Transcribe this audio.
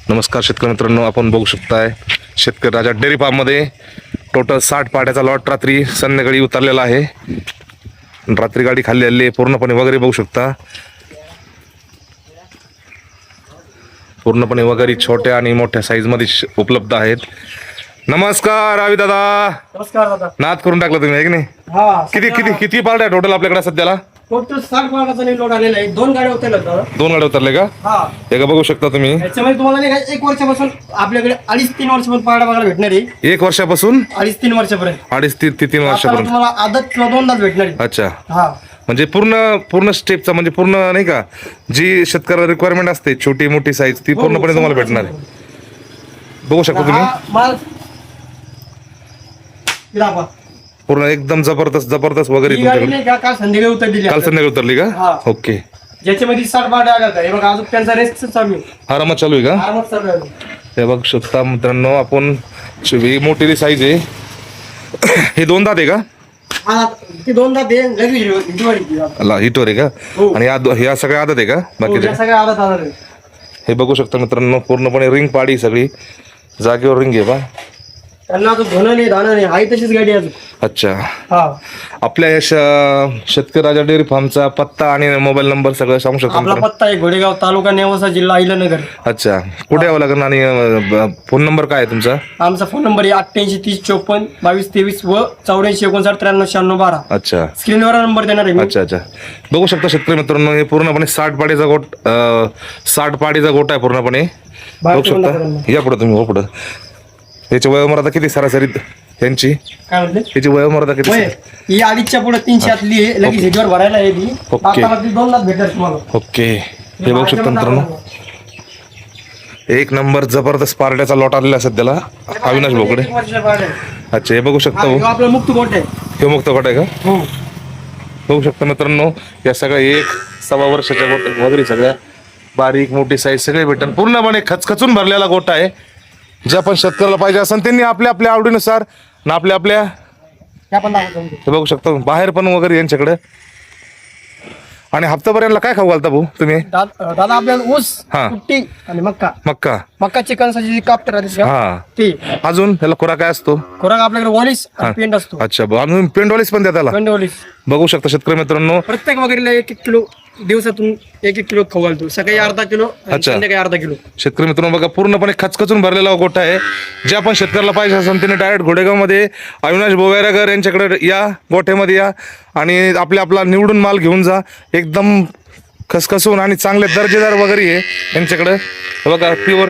नमस्कार शेतकरी मित्रांनो, आपण बघू शकताय शेतकरी राजा डेअरी फार्ममध्ये टोटल 60 पाड्याचा लॉट रात्री संध्याकाळी उतरलेला आहे. रात्री गाडी खाली आली आहे पूर्णपणे वगैरे बघू शकता. पूर्णपणे वगैरे छोट्या आणि मोठ्या साईजमध्ये उपलब्ध आहेत. नमस्कार रावी दादा. नमस्कार दादा. नाद करून टाकलं तुम्ही, आहे की नाही? हा, किती किती किती पार्ट आहे टोटल आपल्याकडे सध्याला? टोटल 60 पाडाचा लोड आलेला आहे. 2 गाड्या उतरल्या दादा. 2 गाड्या उतरले का? हा, हे का बघू शकता तुम्ही. याच्यामध्ये तुम्हाला नाही का 1 वर्षापासून आपल्याकडे 2.5-3 वर्षापर्यंत पाडा बघायला भेटणार आहे. 1 वर्षापासून 2.5-3 वर्षापर्यंत 2.5 ते 3 आता वर्षापर्यंत. तुम्हाला आदत किंवा 2दाच भेटणार आहे. अच्छा, हा, म्हणजे पूर्ण स्टेपचा, म्हणजे पूर्ण नाही का, जी शेतकऱ्याला रिक्वायरमेंट असते छोटी मोठी साईज ती पूर्णपणे तुम्हाला भेटणार आहे. बघू शकता तुम्ही. हा माल इला पहा. पूर्ण एकदम जबरदस्त वगैरे ही गाडी तुमच्याकडे. नाही का काल संध्याकाळी उतरलेली काल आहे. संध्याकाळी उतरली हा. का? ओके. ज्याच्यामध्ये 60 पाडा आल्या होत्या. हे बघा अजून त्यांचा रेस्ट चालू आहे. आरामात चालू आहे का? आरामात चालू आहे. हे बघू शकता मित्रांनो, आपण ही मोठी साईज आहे. हे 2 दात आहे का? हा, ती 2दा दे लगेच दिवाळी. हिटवर आहे का? हो. आणि ह्या सगळ्या आदत आहे का बाकीच्या? सगळ्या आदत आदत आहे. हे बघू शकता मित्रांनो, पूर्णपणे रिंग पाडी सगळी जागेवर रिंग आहे बा. त्यांना अजून धुणं नाही दाणं नाही आहे तशीच गाडी अजून. अच्छा. हा, आपल्या या शेतकरी राजा डेअरी फार्मचा पत्ता आणि मोबाईल नंबर सगळं सांगू शकता आपला मित्रांनो? पत्ता आहे घोडेगाव, तालुका नेवासा, जिल्हा अहिल्यानगर. अच्छा, कुठे यावं लागेल आणि फोन नंबर काय आहे तुमचा? आमचा फोन नंबर आहे 88 30 54 22 23 व 84 59 93 96 12. अच्छा स्क्रीनवर नंबर देणार आहे मी. अच्छा अच्छा. बघू शकता शेतकरी मित्रांनो, हे पूर्णपणे 60 पाडीचा गोट 60 पाडीचा गोट आहे पूर्णपणे. बघू शकता. या पुढे तुम्ही, हो पुढे. याची वयोमर्यादा किती सरासरी यांची? काय म्हणते याची वयोमर्यादा किती? होय, ही 2.5च्या पुढे 300 आतली आहे. लगेच ह्याच्यावर भरायला आहे ती. ओके. आता ती 2 लाख भेटणार तुम्हाला. ओके. हे बघू शकता मित्रांनो, एक नंबर जबरदस्त पारड्याचा लॉट आलेला आहे सध्याला अविनाश भाऊकडे. एक वर्षाच्या बाहेर आहे. अच्छा, हे बघू शकता. हा, हो, ह्यो आपला मुक्त गोट आहे. हे मुक्त गोट आहे का? हो, बघू शकता मित्रांनो, या सगळ्या 1-1.25 वर्षाच्या गोट वगैरे सगळ्या बारीक मोठी साईज सगळे भेटतात. पूर्णपणे खचखचून भरलेला गोटा आहे. जे आपण शेतकऱ्याला पाहिजे असेल त्यांनी आपल्या आपल्या आवडीनुसार ना आपल्या ह्या पण दाखवतो मी. हे बघू शकता बाहेर पण वगैरे यांच्याकडे. आणि हप्ताभर यांना काय खाऊ घालता भाऊ तुम्ही? दादा आपल्याला ऊस, हा. कुट्टी आणि मक्का. मक्का. चिकनसाठी जी काप राहते हा. ती अजून याला खुराक काय असतो? खुराक आपल्याकडे वॉलिस आणि पेंट असतो. अच्छा, अजून पेंडवालीस पण द्या त्याला. पेंट वॉलिस बघू शकता शेतकरी मित्रांनो. प्रत्येक वगैरेला 1-1 किलो दिवसातून 1-1 किलो खाऊ घालतो. सकाळी अर्धा किलो आणि अच्छा. संध्याकाळी अर्धा किलो. शेतकरी मित्रांनो बघा, पूर्णपणे खचखचून भरलेला गोठा आहे. जे आपण शेतकऱ्याला पाहिजे असेल त्यांनी डायरेक्ट घोडेगावमध्ये अविनाश बोवेरागर यांच्याकडे या, गोठ्यामध्ये या आणि आपला निवडून माल घेऊन जा. एकदम खसखसून आणि चांगले दर्जेदार वगैरे आहे यांच्याकडे. बघा, प्युअर